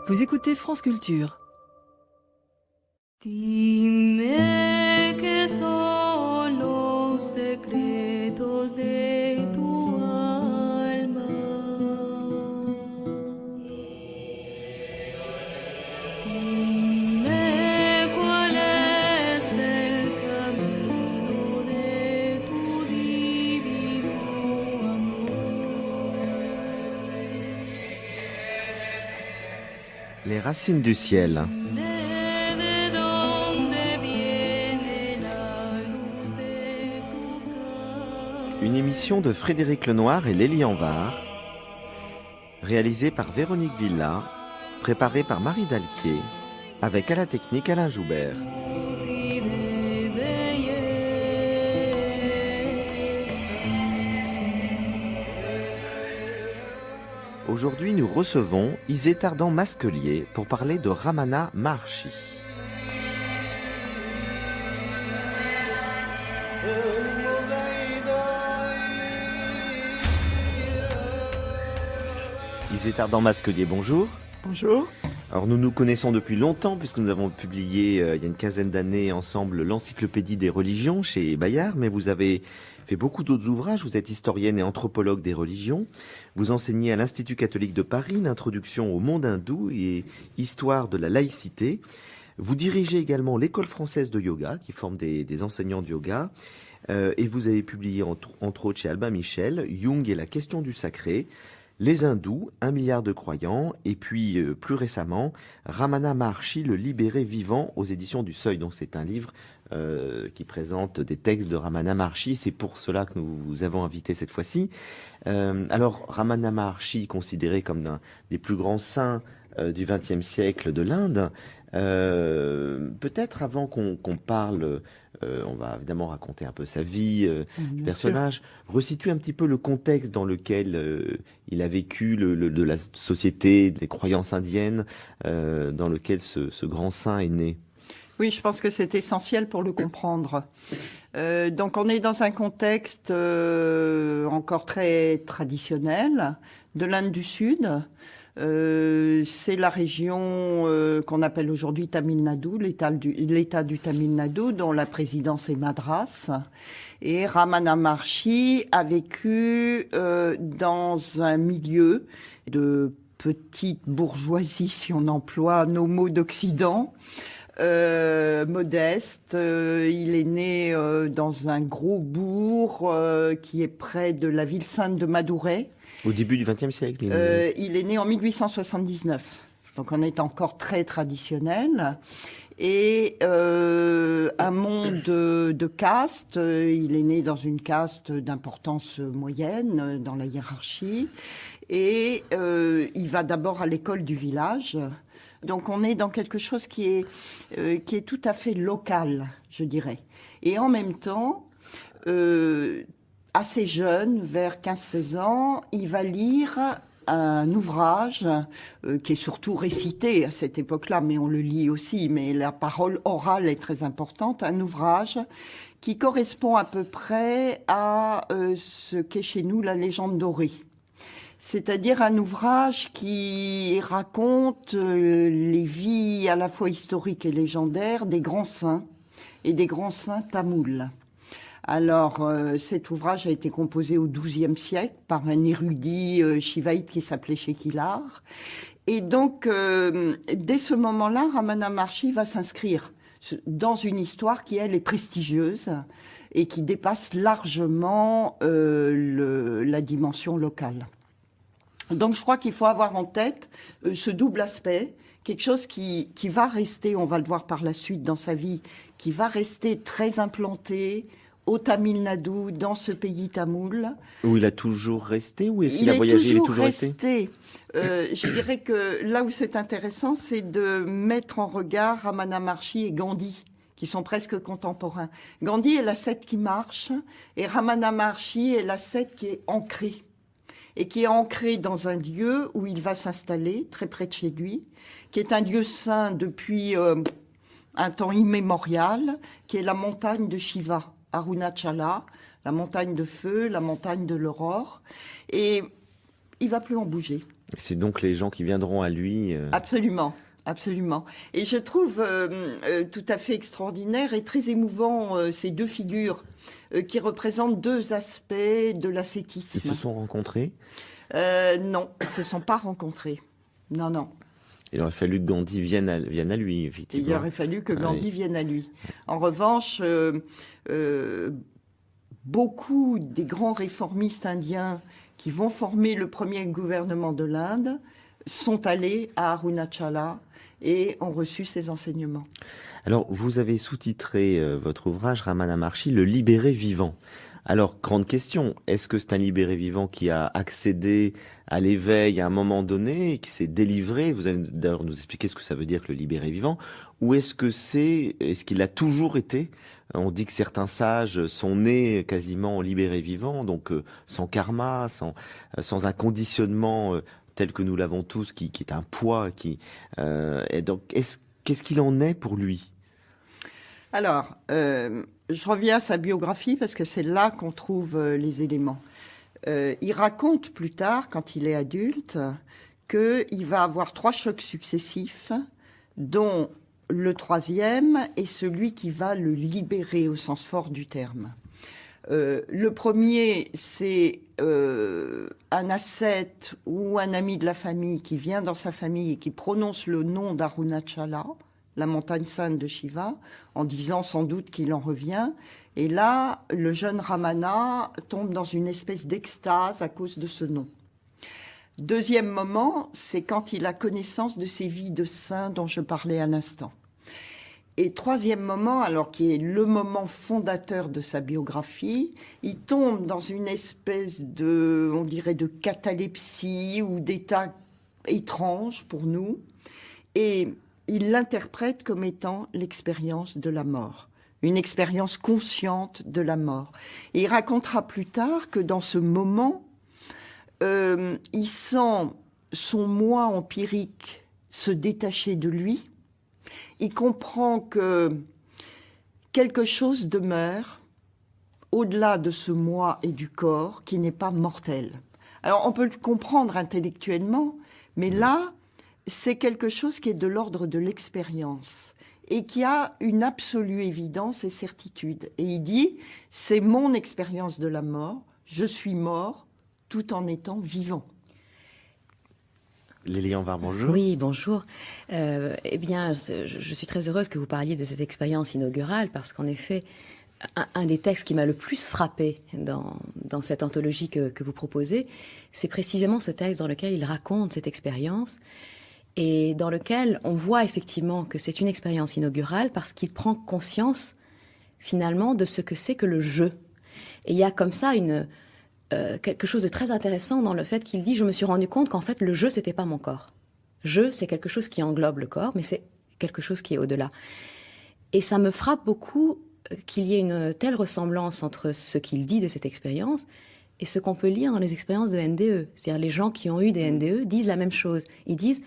Vous écoutez France Culture. Dime que son los secretos de tu alma. Dime cuál es el camino de tu divino amor. Les racines du ciel. Une émission de Frédéric Lenoir et Lélie Anvar, réalisée par Véronique Villa, préparée par Marie Dalquier, avec à la technique Alain Joubert. Aujourd'hui, nous recevons Isée Tardan-Masquelier pour parler de Ramana Maharshi. Isée Tardan-Masquelier, bonjour. Bonjour. Alors nous nous connaissons depuis longtemps puisque nous avons publié il y a une quinzaine d'années ensemble l'Encyclopédie des religions chez Bayard, mais vous avez fait beaucoup d'autres ouvrages. Vous êtes historienne et anthropologue des religions. Vous enseignez à l'Institut catholique de Paris l'introduction au monde hindou et histoire de la laïcité. Vous dirigez également l'école française de yoga qui forme des enseignants de yoga. Et vous avez publié entre autres chez Albin Michel, Jung et la question du sacré, les hindous, 1 milliard de croyants, et puis plus récemment, Ramana Maharshi, le libéré vivant aux éditions du Seuil. Donc c'est un livre qui présente des textes de Ramana Maharshi. C'est pour cela que nous vous avons invité cette fois-ci. Alors Ramana Maharshi, considéré comme l'un des plus grands saints du XXe siècle de l'Inde, peut-être avant qu'on parle, on va évidemment raconter un peu sa vie, du personnage, resituer un petit peu le contexte dans lequel il a vécu, de la société, des croyances indiennes, dans lequel ce grand saint est né. Oui, je pense que c'est essentiel pour le comprendre. Donc on est dans un contexte encore très traditionnel de l'Inde du Sud. C'est la région qu'on appelle aujourd'hui Tamil Nadu, l'État du Tamil Nadu, dont la présidence est Madras. Et Ramana Maharshi a vécu dans un milieu de petite bourgeoisie, si on emploie nos mots d'Occident, modeste. Il est né dans un gros bourg qui est près de la ville sainte de Madurai. Au début du XXe siècle. Il est né en 1879, donc on est encore très traditionnel. Et un monde de caste, il est né dans une caste d'importance moyenne dans la hiérarchie. Et il va d'abord à l'école du village. Donc on est dans quelque chose qui est tout à fait local, je dirais. Et en même temps, assez jeune, vers 15-16 ans, il va lire un ouvrage qui est surtout récité à cette époque-là, mais on le lit aussi, mais la parole orale est très importante, un ouvrage qui correspond à peu près à ce qu'est chez nous la légende dorée. C'est-à-dire un ouvrage qui raconte les vies à la fois historiques et légendaires des grands saints et des grands saints tamouls. Alors, cet ouvrage a été composé au XIIe siècle par un érudit shivaïte qui s'appelait Shekilar. Et donc, dès ce moment-là, Ramana Maharshi va s'inscrire dans une histoire qui, elle, est prestigieuse et qui dépasse largement la dimension locale. Donc, je crois qu'il faut avoir en tête ce double aspect, quelque chose qui va rester, on va le voir par la suite dans sa vie, qui va rester très implanté au Tamil Nadu, dans ce pays tamoul. Où il a toujours resté, ou est-ce qu'il a voyagé? Il est toujours resté. Je dirais que là où c'est intéressant, c'est de mettre en regard Ramana Maharshi et Gandhi, qui sont presque contemporains. Gandhi est l'ascète qui marche, et Ramana Maharshi est l'ascète qui est ancrée. Et qui est ancré dans un lieu où il va s'installer, très près de chez lui, qui est un lieu saint depuis un temps immémorial, qui est la montagne de Shiva, Arunachala, la montagne de feu, la montagne de l'aurore. Et il va plus en bouger. C'est donc les gens qui viendront à lui. Absolument. Absolument. Et je trouve tout à fait extraordinaire et très émouvant ces deux figures qui représentent deux aspects de l'ascétisme. Ils se sont rencontrés? Non, ils ne se sont pas rencontrés. Non, non. Il aurait fallu que Gandhi vienne à lui, effectivement. Il aurait fallu que Gandhi vienne à lui. En revanche, beaucoup des grands réformistes indiens qui vont former le premier gouvernement de l'Inde sont allés à Arunachala et ont reçu ses enseignements. Alors, vous avez sous-titré votre ouvrage, Ramana Maharshi, Le libéré vivant. Alors, grande question, est-ce que c'est un libéré vivant qui a accédé à l'éveil à un moment donné, et qui s'est délivré? Vous allez d'ailleurs nous expliquer ce que ça veut dire que le libéré vivant. Ou est-ce qu'il a toujours été? On dit que certains sages sont nés quasiment libérés vivants, donc sans karma, sans un conditionnement tel que nous l'avons tous, qui est un poids. Et donc, qu'est-ce qu'il en est pour lui? Alors, je reviens à sa biographie parce que c'est là qu'on trouve les éléments. Il raconte plus tard, quand il est adulte, qu'il va avoir 3 chocs successifs, dont le 3e est celui qui va le libérer au sens fort du terme. Le premier, c'est un ascète ou un ami de la famille qui vient dans sa famille et qui prononce le nom d'Arunachala, la montagne sainte de Shiva, en disant sans doute qu'il en revient. Et là, le jeune Ramana tombe dans une espèce d'extase à cause de ce nom. Deuxième moment, c'est quand il a connaissance de ces vies de saints dont je parlais à l'instant. Et troisième moment, alors qui est le moment fondateur de sa biographie, il tombe dans une espèce de, on dirait, de catalepsie ou d'état étrange pour nous. Et il l'interprète comme étant l'expérience de la mort, une expérience consciente de la mort. Et il racontera plus tard que dans ce moment, il sent son moi empirique se détacher de lui. Il comprend que quelque chose demeure au-delà de ce moi et du corps qui n'est pas mortel. Alors on peut le comprendre intellectuellement, mais là, c'est quelque chose qui est de l'ordre de l'expérience et qui a une absolue évidence et certitude. Et il dit, c'est mon expérience de la mort, je suis mort tout en étant vivant. Léliane Var, bonjour. Oui, bonjour. Eh bien, je suis très heureuse que vous parliez de cette expérience inaugurale parce qu'en effet, un des textes qui m'a le plus frappé dans cette anthologie que vous proposez, c'est précisément ce texte dans lequel il raconte cette expérience et dans lequel on voit effectivement que c'est une expérience inaugurale parce qu'il prend conscience finalement de ce que c'est que le jeu. Et il y a comme ça quelque chose de très intéressant dans le fait qu'il dit « Je me suis rendu compte qu'en fait, le jeu, c'était pas mon corps. Jeu, c'est quelque chose qui englobe le corps, mais c'est quelque chose qui est au-delà. » Et ça me frappe beaucoup qu'il y ait une telle ressemblance entre ce qu'il dit de cette expérience et ce qu'on peut lire dans les expériences de NDE. C'est-à-dire les gens qui ont eu des NDE disent la même chose. Ils disent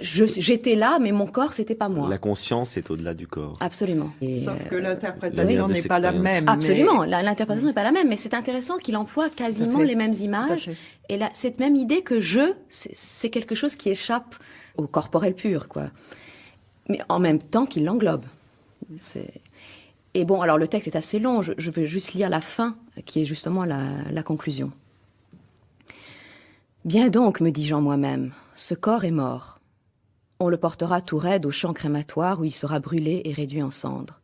j'étais là, mais mon corps, c'était pas moi. La conscience est au-delà du corps. Absolument. Sauf que l'interprétation n'est pas la même. Absolument, l'interprétation n'est pas la même, mais c'est intéressant qu'il emploie quasiment les mêmes images. Et là, cette même idée que c'est quelque chose qui échappe au corporel pur, quoi. Mais en même temps qu'il l'englobe. Et bon, alors le texte est assez long, je veux juste lire la fin, qui est justement la conclusion. Bien donc, me dis-je en moi-même, ce corps est mort. On le portera tout raide au champ crématoire où il sera brûlé et réduit en cendres.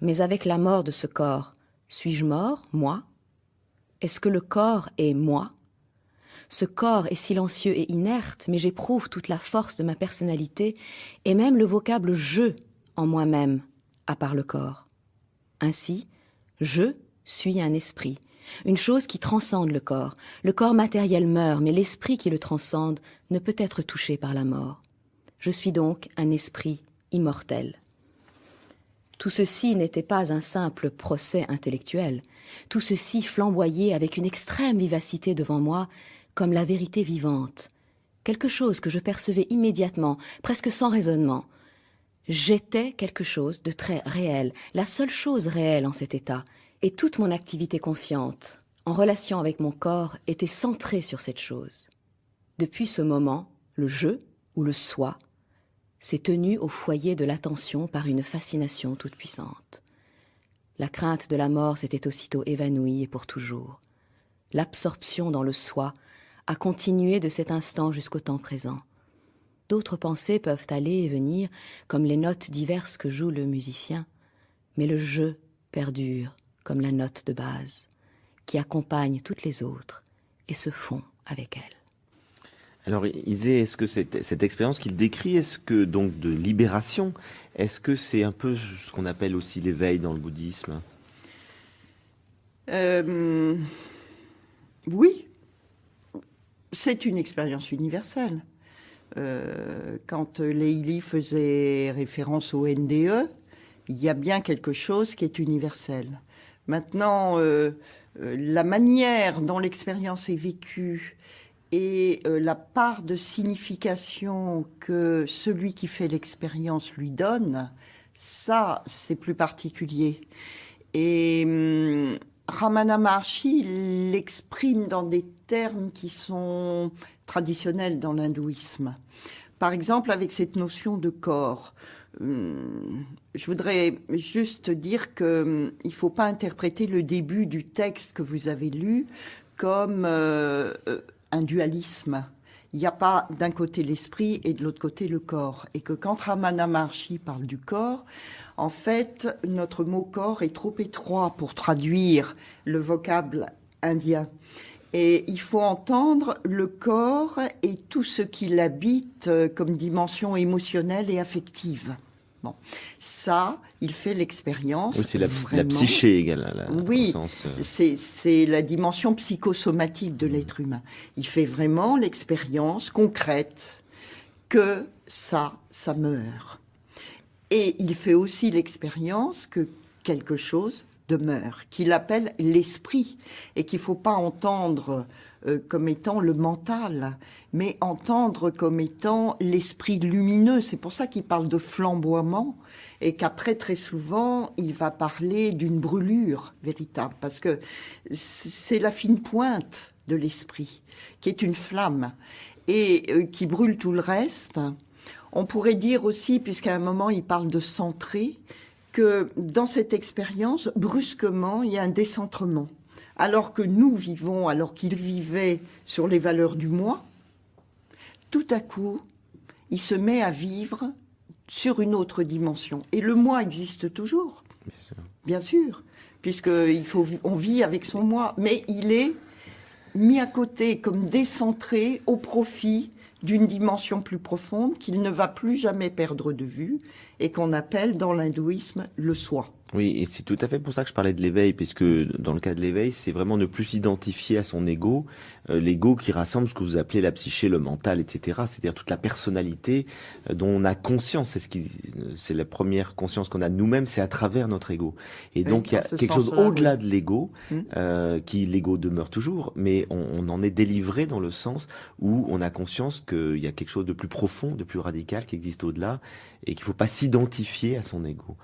Mais avec la mort de ce corps, suis-je mort, moi? Est-ce que le corps est moi? Ce corps est silencieux et inerte, mais j'éprouve toute la force de ma personnalité et même le vocable « je » en moi-même, à part le corps. Ainsi, je suis un esprit, une chose qui transcende le corps. Le corps matériel meurt, mais l'esprit qui le transcende ne peut être touché par la mort. Je suis donc un esprit immortel. Tout ceci n'était pas un simple procès intellectuel. Tout ceci flamboyait avec une extrême vivacité devant moi, comme la vérité vivante. Quelque chose que je percevais immédiatement, presque sans raisonnement. J'étais quelque chose de très réel, la seule chose réelle en cet état. Et toute mon activité consciente, en relation avec mon corps, était centrée sur cette chose. Depuis ce moment, le je ou le soi s'est tenu au foyer de l'attention par une fascination toute puissante. La crainte de la mort s'était aussitôt évanouie et pour toujours. L'absorption dans le soi a continué de cet instant jusqu'au temps présent. D'autres pensées peuvent aller et venir, comme les notes diverses que joue le musicien, mais le je perdure comme la note de base, qui accompagne toutes les autres et se fond avec elles. Alors, Isée, est-ce que cette expérience qu'il décrit, est-ce que, donc, de libération, est-ce que c'est un peu ce qu'on appelle aussi l'éveil dans le bouddhisme? Oui, c'est une expérience universelle. Quand Leili faisait référence au NDE, il y a bien quelque chose qui est universel. Maintenant, la manière dont l'expérience est vécue et la part de signification que celui qui fait l'expérience lui donne, ça, c'est plus particulier. Et Ramana Maharshi l'exprime dans des termes qui sont traditionnels dans l'hindouisme. Par exemple, avec cette notion de corps. Je voudrais juste dire qu'il ne faut pas interpréter le début du texte que vous avez lu comme un dualisme. Il n'y a pas d'un côté l'esprit et de l'autre côté le corps. Et que quand Ramana Maharshi parle du corps, en fait, notre mot corps est trop étroit pour traduire le vocable indien. Et il faut entendre le corps et tout ce qui l'habite comme dimension émotionnelle et affective. Bon, ça, il fait l'expérience. Oui, c'est la vraiment. psyché égale. Oui, au sens, c'est la dimension psychosomatique de l'être humain. Il fait vraiment l'expérience concrète que ça meurt. Et il fait aussi l'expérience que quelque chose demeure, qu'il appelle l'esprit, et qu'il ne faut pas entendre comme étant le mental, mais entendre comme étant l'esprit lumineux. C'est pour ça qu'il parle de flamboiement, et qu'après, très souvent, il va parler d'une brûlure véritable, parce que c'est la fine pointe de l'esprit, qui est une flamme, et qui brûle tout le reste. On pourrait dire aussi, puisqu'à un moment, il parle de centrer, que dans cette expérience, brusquement, il y a un décentrement. Alors que nous vivons, alors qu'il vivait sur les valeurs du moi, tout à coup, il se met à vivre sur une autre dimension. Et le moi existe toujours, bien sûr, puisqu'on vit avec son moi, mais il est mis à côté comme décentré au profit d'une dimension plus profonde qu'il ne va plus jamais perdre de vue et qu'on appelle dans l'hindouisme le soi. Oui, et c'est tout à fait pour ça que je parlais de l'éveil, puisque dans le cas de l'éveil, c'est vraiment ne plus s'identifier à son ego, l'ego qui rassemble ce que vous appelez la psyché, le mental, etc. C'est-à-dire toute la personnalité dont on a conscience. C'est la première conscience qu'on a de nous-mêmes, c'est à travers notre ego. Et donc il y a quelque chose au-delà de l'ego, qui l'ego demeure toujours, mais on en est délivré dans le sens où on a conscience qu'il y a quelque chose de plus profond, de plus radical qui existe au-delà, et qu'il ne faut pas s'identifier à son ego.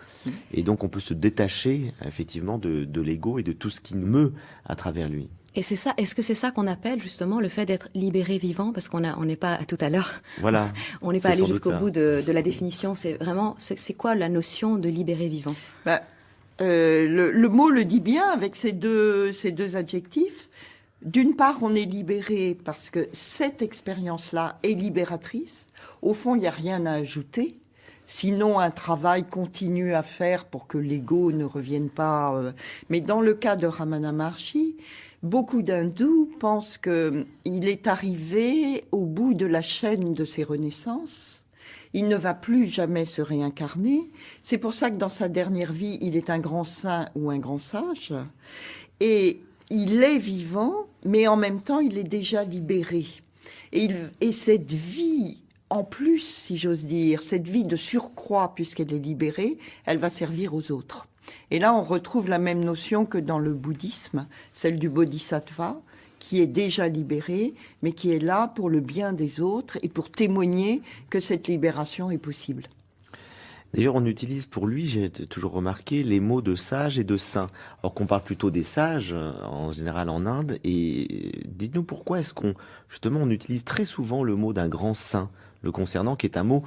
Et donc on peut se détacher effectivement de l'ego et de tout ce qui meut à travers lui. Et c'est ça. Est-ce que c'est ça qu'on appelle justement le fait d'être libéré vivant? Parce on n'est pas tout à l'heure. Voilà. On n'est pas allé jusqu'au bout de la définition. C'est vraiment, c'est quoi la notion de libéré vivant? Le mot le dit bien avec ces deux adjectifs. D'une part, on est libéré parce que cette expérience-là est libératrice. Au fond, il n'y a rien à ajouter. Sinon, un travail continue à faire pour que l'ego ne revienne pas. Mais dans le cas de Ramana Maharshi, beaucoup d'hindous pensent qu'il est arrivé au bout de la chaîne de ses renaissances. Il ne va plus jamais se réincarner. C'est pour ça que dans sa dernière vie, il est un grand saint ou un grand sage. Et il est vivant, mais en même temps, il est déjà libéré. Et cette vie, en plus, si j'ose dire, cette vie de surcroît, puisqu'elle est libérée, elle va servir aux autres. Et là, on retrouve la même notion que dans le bouddhisme, celle du bodhisattva, qui est déjà libéré, mais qui est là pour le bien des autres et pour témoigner que cette libération est possible. D'ailleurs, on utilise pour lui, j'ai toujours remarqué, les mots de sage et de saint. Alors qu'on parle plutôt des sages, en général en Inde. Et dites-nous pourquoi est-ce justement, on utilise très souvent le mot d'un grand saint le concernant, qui est un mot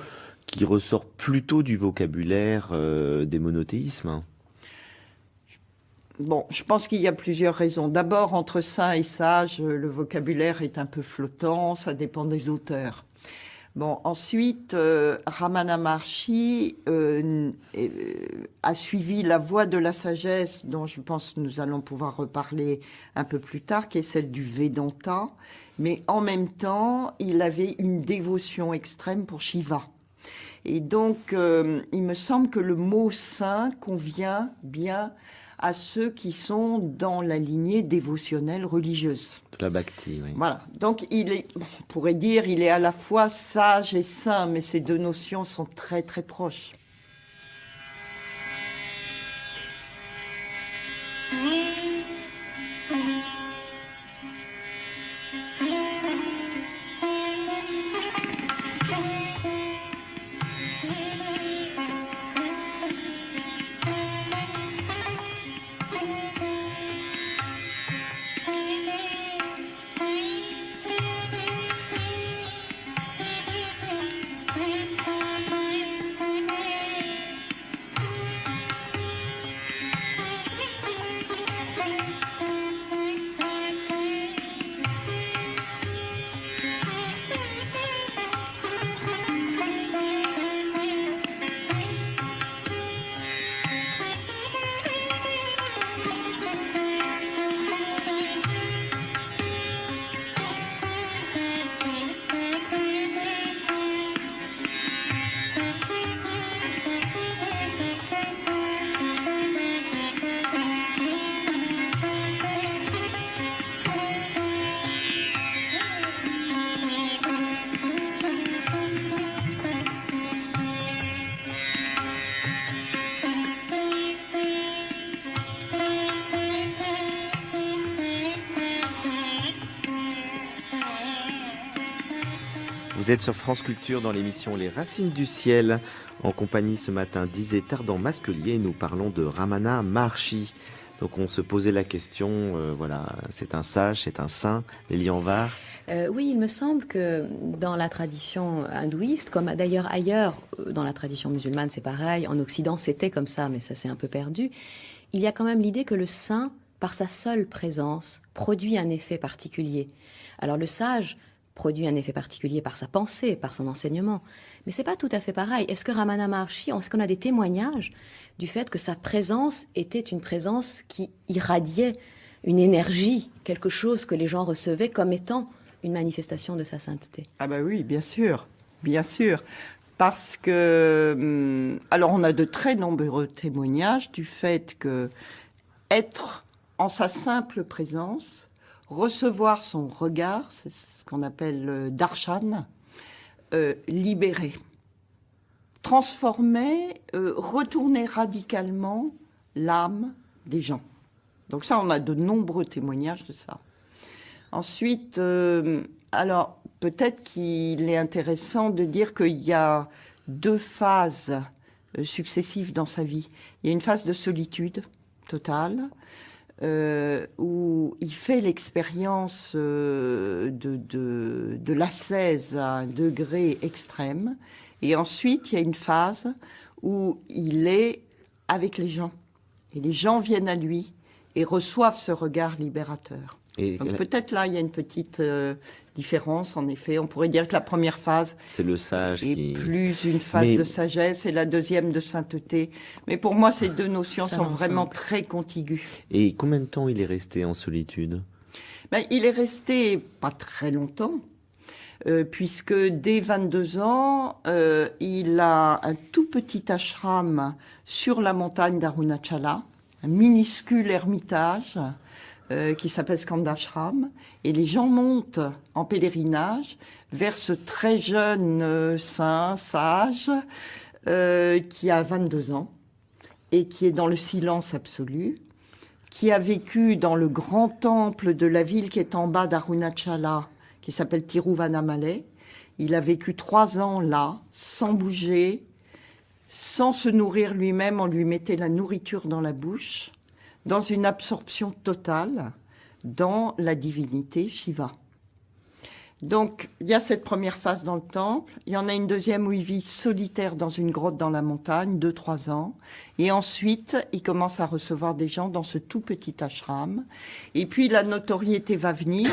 qui ressort plutôt du vocabulaire des monothéismes. Bon, je pense qu'il y a plusieurs raisons. D'abord, entre saint et sage, le vocabulaire est un peu flottant, ça dépend des auteurs. Bon, ensuite, Ramana Maharshi a suivi la voie de la sagesse, dont je pense que nous allons pouvoir reparler un peu plus tard, qui est celle du Vedanta. Mais en même temps, il avait une dévotion extrême pour Shiva. Et donc, il me semble que le mot saint convient bien à ceux qui sont dans la lignée dévotionnelle religieuse. De la bhakti, oui. Voilà. Donc, on pourrait dire, il est à la fois sage et saint, mais ces deux notions sont très, très proches. Vous êtes sur France Culture dans l'émission Les Racines du Ciel, en compagnie ce matin d'Isée Tardan-Masquelier. Nous parlons de Ramana Maharshi. Donc on se posait la question, voilà, c'est un sage, c'est un saint, Nelly Anvar. Oui, il me semble que dans la tradition hindouiste, comme d'ailleurs ailleurs, dans la tradition musulmane c'est pareil, en Occident c'était comme ça, mais ça s'est un peu perdu, il y a quand même l'idée que le saint, par sa seule présence, produit un effet particulier. Alors le sage produit un effet particulier par sa pensée, par son enseignement. Mais c'est pas tout à fait pareil. Est-ce que Ramana Maharshi, est-ce qu'on a des témoignages du fait que sa présence était une présence qui irradiait une énergie, quelque chose que les gens recevaient comme étant une manifestation de sa sainteté? Ah bah oui, bien sûr, bien sûr. Parce que, alors on a de très nombreux témoignages du fait que être en sa simple présence, recevoir son regard, c'est ce qu'on appelle darshan, libérer, transformer, retourner radicalement l'âme des gens. Donc ça, on a de nombreux témoignages de ça. Ensuite, alors peut-être qu'il est intéressant de dire qu'il y a deux phases successives dans sa vie. Il y a une phase de solitude totale, où il fait l'expérience de l'ascèse à un degré extrême. Et ensuite, il y a une phase où il est avec les gens. Et les gens viennent à lui et reçoivent ce regard libérateur. Et donc peut-être là, il y a une petite différence, en effet. On pourrait dire que la première phase c'est le sage est plus une phase de sagesse et la deuxième de sainteté. Mais pour moi, ces deux notions sont vraiment très contiguës. Et combien de temps il est resté en solitude ? Il est resté pas très longtemps, puisque dès 22 ans, il a un tout petit ashram sur la montagne d'Arunachala, un minuscule ermitage, qui s'appelle Skandashram, et les gens montent en pèlerinage vers ce très jeune saint, sage, qui a 22 ans, et qui est dans le silence absolu, qui a vécu dans le grand temple de la ville qui est en bas d'Arunachala, qui s'appelle Tiruvannamalai. Il a vécu 3 ans là, sans bouger, sans se nourrir lui-même, on lui mettait la nourriture dans la bouche, dans une absorption totale dans la divinité Shiva. Donc, il y a cette première phase dans le temple. Il y en a une deuxième où il vit solitaire dans une grotte dans la montagne, 2-3 ans. Et ensuite, il commence à recevoir des gens dans ce tout petit ashram. Et puis, la notoriété va venir.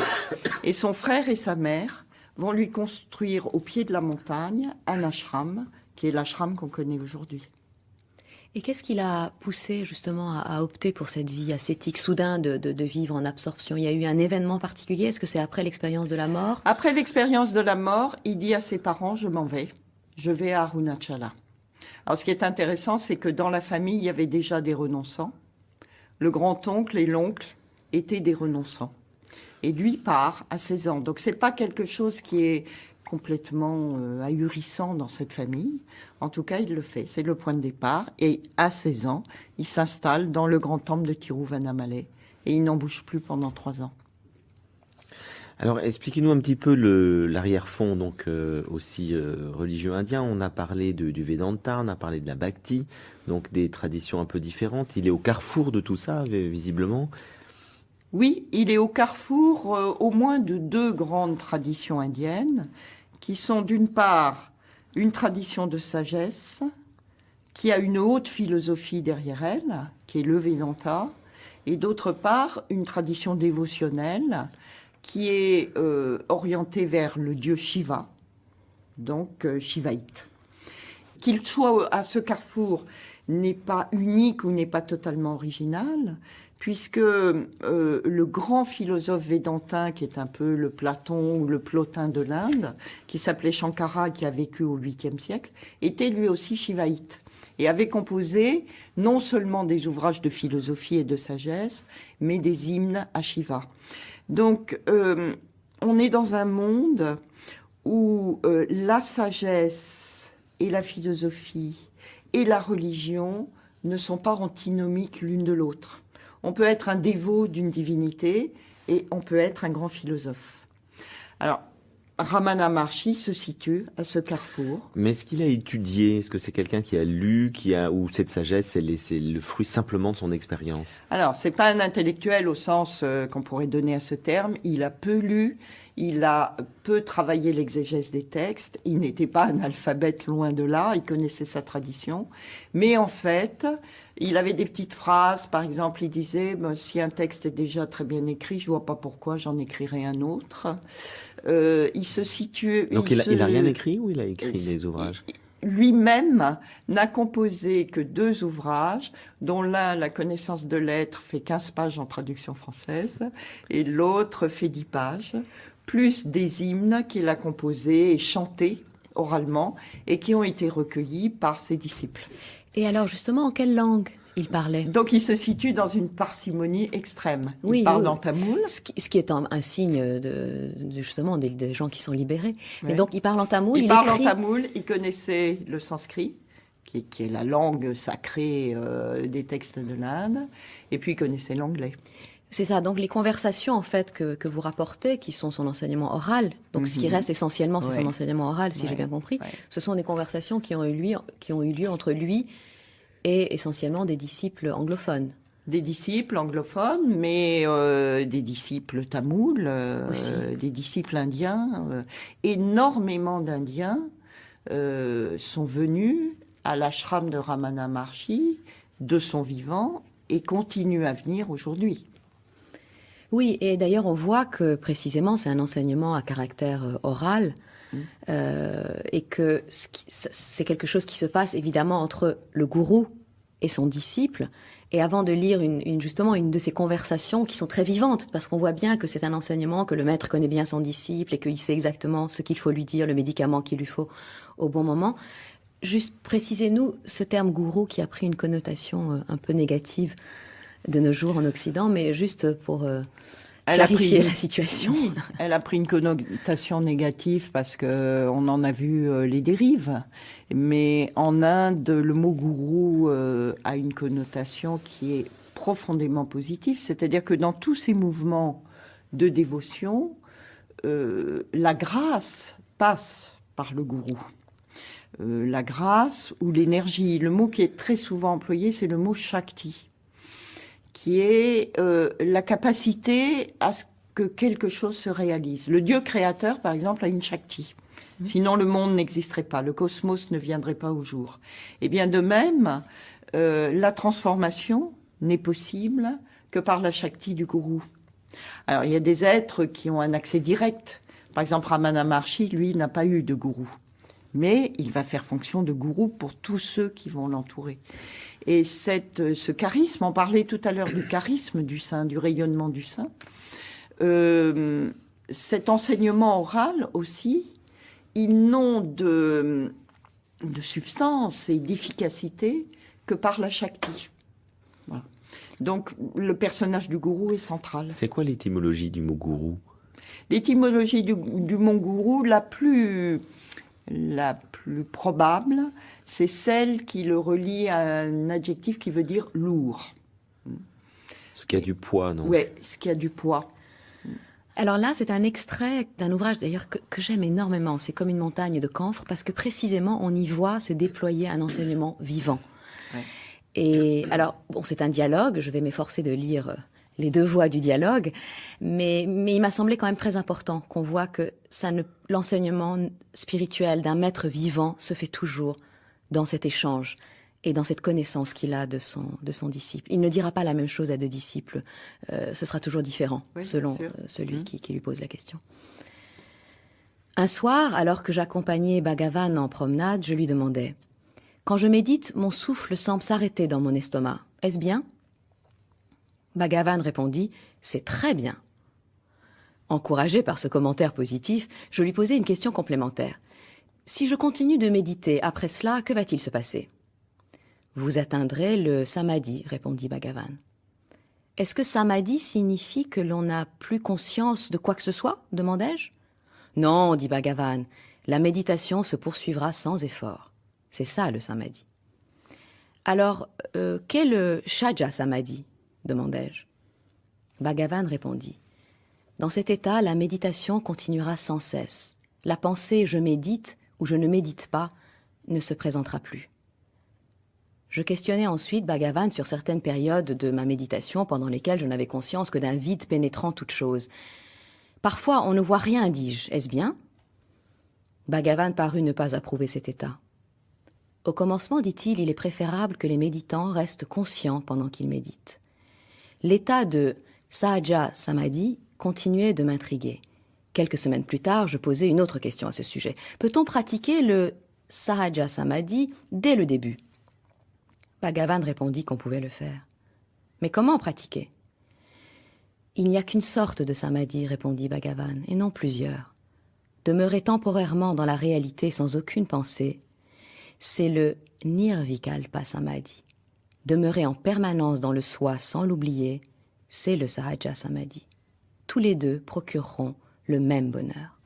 Et son frère et sa mère vont lui construire au pied de la montagne un ashram, qui est l'ashram qu'on connaît aujourd'hui. Et qu'est-ce qui l'a poussé justement à opter pour cette vie ascétique, soudain de vivre en absorption? Il y a eu un événement particulier? Est-ce que c'est après l'expérience de la mort? Après l'expérience de la mort, il dit à ses parents, je m'en vais. Je vais à Arunachala. Alors ce qui est intéressant, c'est que dans la famille, il y avait déjà des renonçants. Le grand-oncle et l'oncle étaient des renonçants. Et lui part à 16 ans. Donc c'est pas quelque chose qui est complètement ahurissant dans cette famille. En tout cas, il le fait. C'est le point de départ. Et à 16 ans, il s'installe dans le grand temple de Tiruvannamalai. Et il n'en bouge plus pendant 3 ans. Alors, expliquez-nous un petit peu l'arrière-fond, donc aussi religieux indien. On a parlé du Vedanta, on a parlé de la Bhakti, donc des traditions un peu différentes. Il est au carrefour de tout ça, visiblement. Oui, il est au carrefour au moins de 2 grandes traditions indiennes, qui sont d'une part une tradition de sagesse, qui a une haute philosophie derrière elle, qui est le Vedanta, et d'autre part une tradition dévotionnelle, qui est orientée vers le dieu Shiva, donc shivaïte. Qu'il soit à ce carrefour n'est pas unique ou n'est pas totalement original, puisque le grand philosophe védantin, qui est un peu le Platon ou le Plotin de l'Inde, qui s'appelait Shankara, qui a vécu au 8e siècle, était lui aussi shivaïte et avait composé non seulement des ouvrages de philosophie et de sagesse, mais des hymnes à Shiva. Donc, on est dans un monde où la sagesse et la philosophie et la religion ne sont pas antinomiques l'une de l'autre. On peut être un dévot d'une divinité et on peut être un grand philosophe. Alors, Ramana Maharshi se situe à ce carrefour. Mais est-ce qu'il a étudié? Est-ce que c'est quelqu'un qui a lu, ou cette sagesse, c'est le fruit simplement de son expérience? Alors, c'est pas un intellectuel au sens qu'on pourrait donner à ce terme. Il a peu lu, il a peu travaillé l'exégèse des textes. Il n'était pas analphabète, loin de là. Il connaissait sa tradition. Mais en fait, il avait des petites phrases. Par exemple, il disait si un texte est déjà très bien écrit, je vois pas pourquoi j'en écrirai un autre. Il se situe. Donc il a rien écrit ou il a écrit des ouvrages? Lui-même n'a composé que 2 ouvrages, dont l'un, La connaissance de l'être, fait 15 pages en traduction française, et l'autre fait 10 pages, plus des hymnes qu'il a composés et chantés oralement, et qui ont été recueillis par ses disciples. Et alors justement, en quelle langue il parlait? Donc il se situe dans une parcimonie extrême. Il Oui, parle oui. en tamoul. Ce qui est un signe justement des gens qui sont libérés. Ouais. Mais donc il parle en tamoul, Il parle écrit... en tamoul, il connaissait le sanskrit, qui est la langue sacrée des textes de l'Inde, et puis il connaissait l'anglais. C'est ça, donc les conversations en fait que vous rapportez, qui sont son enseignement oral, donc ce qui reste essentiellement c'est son enseignement oral, si j'ai bien compris, ce sont des conversations qui ont eu lieu entre lui et essentiellement des disciples anglophones. Des disciples anglophones, mais des disciples tamouls, des disciples indiens. Énormément d'Indiens sont venus à l'ashram de Ramana Maharshi de son vivant et continuent à venir aujourd'hui. Oui, et d'ailleurs on voit que précisément c'est un enseignement à caractère oral et que c'est quelque chose qui se passe évidemment entre le gourou et son disciple. Et avant de lire justement une de ces conversations qui sont très vivantes, parce qu'on voit bien que c'est un enseignement, que le maître connaît bien son disciple et qu'il sait exactement ce qu'il faut lui dire, le médicament qu'il lui faut au bon moment. Juste précisez-nous ce terme gourou qui a pris une connotation un peu négative de nos jours en Occident, mais juste pour clarifier la situation. Elle a pris une connotation négative parce qu'on en a vu les dérives. Mais en Inde, le mot gourou a une connotation qui est profondément positive. C'est-à-dire que dans tous ces mouvements de dévotion, la grâce passe par le gourou. la grâce ou l'énergie. Le mot qui est très souvent employé, c'est le mot Shakti, qui est la capacité à ce que quelque chose se réalise. Le Dieu créateur, par exemple, a une Shakti. Sinon, le monde n'existerait pas, le cosmos ne viendrait pas au jour. Et bien de même, la transformation n'est possible que par la Shakti du gourou. Alors, il y a des êtres qui ont un accès direct. Par exemple, Ramana Maharshi, lui, n'a pas eu de gourou. Mais il va faire fonction de gourou pour tous ceux qui vont l'entourer. Et ce charisme, on parlait tout à l'heure du charisme du saint, du rayonnement du saint, cet enseignement oral aussi, ils n'ont de substance et d'efficacité que par la Shakti. Voilà. Donc, le personnage du gourou est central. C'est quoi l'étymologie du mot gourou? L'étymologie du mot gourou, la plus probable, c'est celle qui le relie à un adjectif qui veut dire lourd. Ce qui a du poids, non? Oui, ce qui a du poids. Alors là, c'est un extrait d'un ouvrage d'ailleurs que j'aime énormément. C'est comme une montagne de camphre parce que précisément, on y voit se déployer un enseignement vivant. Ouais. Et alors, bon, c'est un dialogue. Je vais m'efforcer de lire les deux voix du dialogue, mais il m'a semblé quand même très important qu'on voit que l'enseignement spirituel d'un maître vivant se fait toujours dans cet échange et dans cette connaissance qu'il a de son disciple. Il ne dira pas la même chose à deux disciples. Ce sera toujours différent selon celui qui lui pose la question. Un soir, alors que j'accompagnais Bhagavan en promenade, je lui demandais « Quand je médite, mon souffle semble s'arrêter dans mon estomac. Est-ce bien ?» Bhagavan répondit « C'est très bien ». Encouragé par ce commentaire positif, je lui posai une question complémentaire. « Si je continue de méditer, après cela, que va-t-il se passer ?» « Vous atteindrez le samadhi, répondit Bhagavan. « Est-ce que samadhi signifie que l'on n'a plus conscience de quoi que ce soit ?» demandai-je. « Non, dit Bhagavan, la méditation se poursuivra sans effort. C'est ça le samadhi. »« Alors, qu'est le shaja samadhi ?» demandai-je. Bhagavan répondit. « Dans cet état, la méditation continuera sans cesse. La pensée « je médite » ou « je ne médite pas » ne se présentera plus. » Je questionnai ensuite Bhagavan sur certaines périodes de ma méditation pendant lesquelles je n'avais conscience que d'un vide pénétrant toute chose. « Parfois, on ne voit rien, dis-je. Est-ce bien ?» Bhagavan parut ne pas approuver cet état. Au commencement, dit-il, il est préférable que les méditants restent conscients pendant qu'ils méditent. L'état de Sahaja Samadhi continuait de m'intriguer. Quelques semaines plus tard, je posai une autre question à ce sujet. Peut-on pratiquer le Sahaja Samadhi dès le début ? Bhagavan répondit qu'on pouvait le faire. Mais comment pratiquer ? Il n'y a qu'une sorte de samadhi, répondit Bhagavan, et non plusieurs. Demeurer temporairement dans la réalité sans aucune pensée, c'est le nirvikalpa samadhi. Demeurer en permanence dans le soi sans l'oublier, c'est le sahaja samadhi. Tous les deux procureront le même bonheur.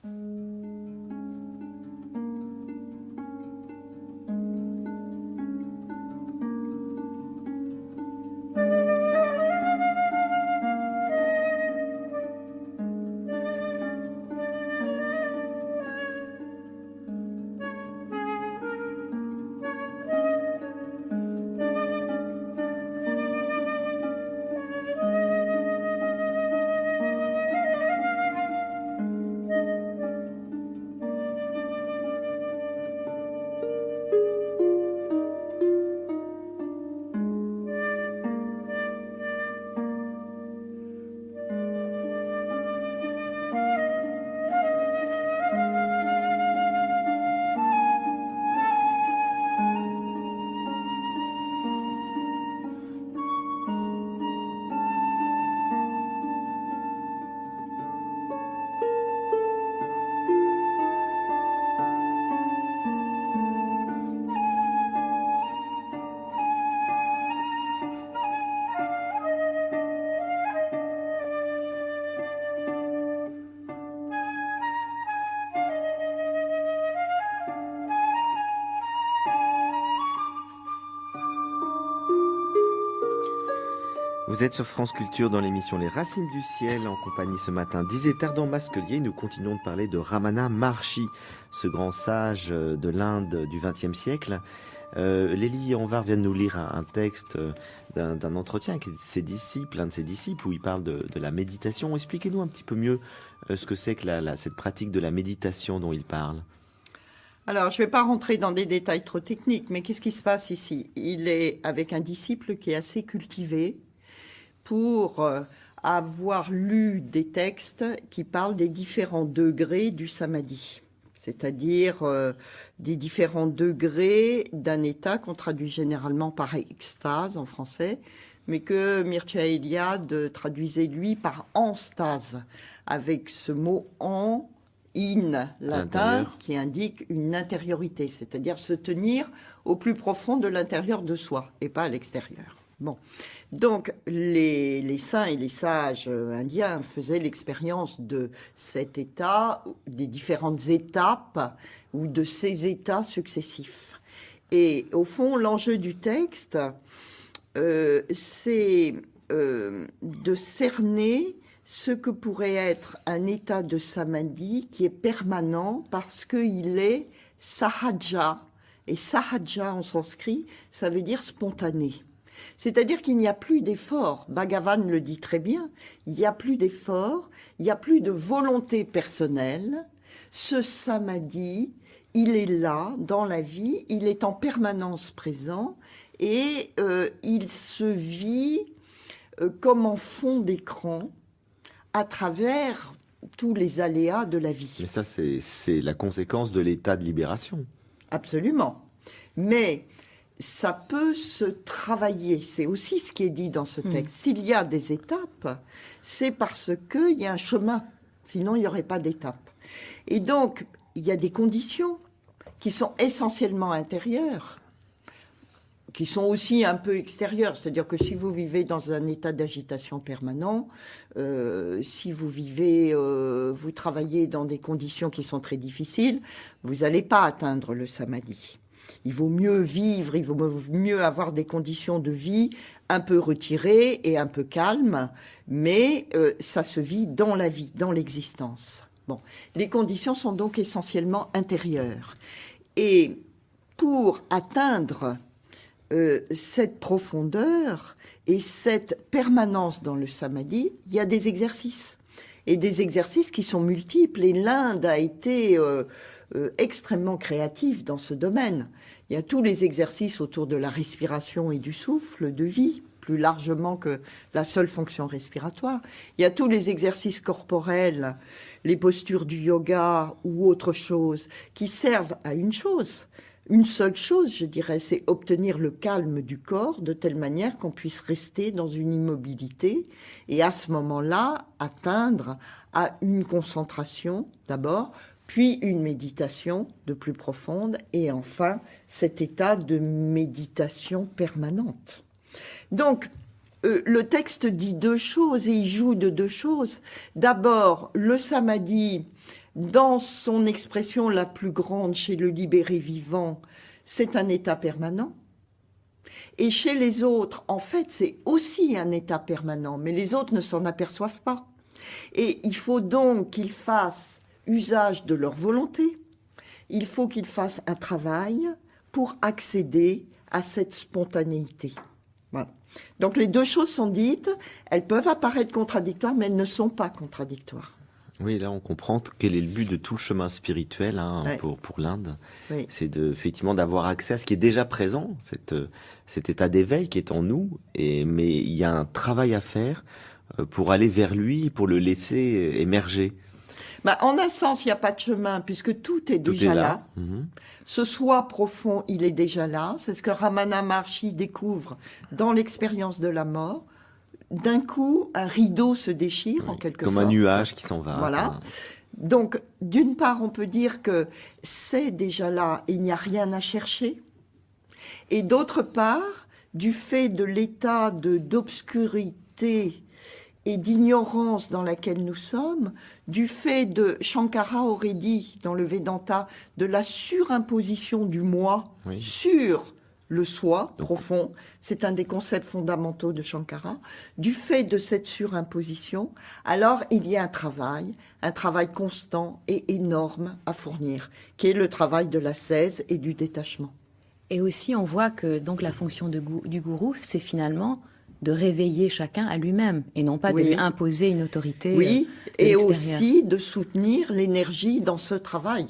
Vous êtes sur France Culture dans l'émission Les Racines du Ciel, en compagnie ce matin d'Isétar Masquelier. Nous continuons de parler de Ramana Maharshi, ce grand sage de l'Inde du XXe siècle. Lélie Anvar vient de nous lire un texte d'un entretien avec ses disciples, un de ses disciples, où il parle de la méditation. Expliquez-nous un petit peu mieux ce que c'est que cette pratique de la méditation dont il parle. Alors, je ne vais pas rentrer dans des détails trop techniques, mais qu'est-ce qui se passe ici? Il est avec un disciple qui est assez cultivé pour avoir lu des textes qui parlent des différents degrés du samadhi, c'est-à-dire des différents degrés d'un état qu'on traduit généralement par extase en français, mais que Mircea Eliade traduisait lui par enstase, avec ce mot en, in latin, qui indique une intériorité, c'est-à-dire se tenir au plus profond de l'intérieur de soi et pas à l'extérieur. Bon. Donc, les saints et les sages indiens faisaient l'expérience de cet état, des différentes étapes ou de ces états successifs. Et au fond, l'enjeu du texte, c'est de cerner ce que pourrait être un état de samadhi qui est permanent parce qu'il est sahaja. Et sahaja en sanskrit, ça veut dire spontané. C'est-à-dire qu'il n'y a plus d'effort. Bhagavan le dit très bien. Il n'y a plus d'effort, il n'y a plus de volonté personnelle. Ce samadhi, il est là, dans la vie, il est en permanence présent et il se vit comme en fond d'écran à travers tous les aléas de la vie. Mais ça, c'est la conséquence de l'état de libération. Absolument. Mais ça peut se travailler. C'est aussi ce qui est dit dans ce texte. S'il y a des étapes, c'est parce qu'il y a un chemin. Sinon, il n'y aurait pas d'étapes. Et donc, il y a des conditions qui sont essentiellement intérieures, qui sont aussi un peu extérieures. C'est-à-dire que si vous vivez dans un état d'agitation permanent, si vous vivez, vous travaillez dans des conditions qui sont très difficiles, vous n'allez pas atteindre le samadhi. Il vaut mieux vivre, il vaut mieux avoir des conditions de vie un peu retirées et un peu calmes, mais ça se vit dans la vie, dans l'existence. Bon, les conditions sont donc essentiellement intérieures. Et pour atteindre cette profondeur et cette permanence dans le samadhi, il y a des exercices. Et des exercices qui sont multiples. Et l'Inde a été extrêmement créative dans ce domaine. Il y a tous les exercices autour de la respiration et du souffle, de vie, plus largement que la seule fonction respiratoire. Il y a tous les exercices corporels, les postures du yoga ou autre chose, qui servent à une chose. Une seule chose, je dirais, c'est obtenir le calme du corps de telle manière qu'on puisse rester dans une immobilité et à ce moment-là atteindre à une concentration d'abord, puis une méditation de plus profonde et enfin cet état de méditation permanente. Donc, le texte dit deux choses et il joue de deux choses. D'abord, le samadhi, dans son expression la plus grande chez le libéré vivant, c'est un état permanent. Et chez les autres, en fait, c'est aussi un état permanent, mais les autres ne s'en aperçoivent pas. Et il faut donc qu'ils fassent usage de leur volonté. Il faut qu'ils fassent un travail pour accéder à cette spontanéité. Voilà. Donc les deux choses sont dites, elles peuvent apparaître contradictoires, mais elles ne sont pas contradictoires. Oui, là on comprend quel est le but de tout le chemin spirituel Ouais. pour l'Inde. Oui. C'est effectivement d'avoir accès à ce qui est déjà présent, cet état d'éveil qui est en nous, mais il y a un travail à faire pour aller vers lui, pour le laisser émerger. En un sens, il n'y a pas de chemin, puisque tout est Tout déjà est là. Mhm. Ce soi profond, il est déjà là. C'est ce que Ramana Maharshi découvre dans l'expérience de la mort. D'un coup, un rideau se déchire, en quelque Comme sorte. un nuage qui s'en va. Voilà. Donc, d'une part, on peut dire que c'est déjà là, et il n'y a rien à chercher. Et d'autre part, du fait de l'état d'obscurité et d'ignorance dans laquelle nous sommes, du fait de, Shankara aurait dit dans le Vedanta, de la surimposition du moi Oui. sur le soi profond. C'est un des concepts fondamentaux de Shankara. Du fait de cette surimposition, alors il y a un travail constant et énorme à fournir, qui est le travail de l'ascèse et du détachement. Et aussi, on voit que donc la fonction du gourou, c'est finalement de réveiller chacun à lui-même et non pas de Oui. lui imposer une autorité Oui, de et l'extérieur. aussi de soutenir l'énergie dans ce travail,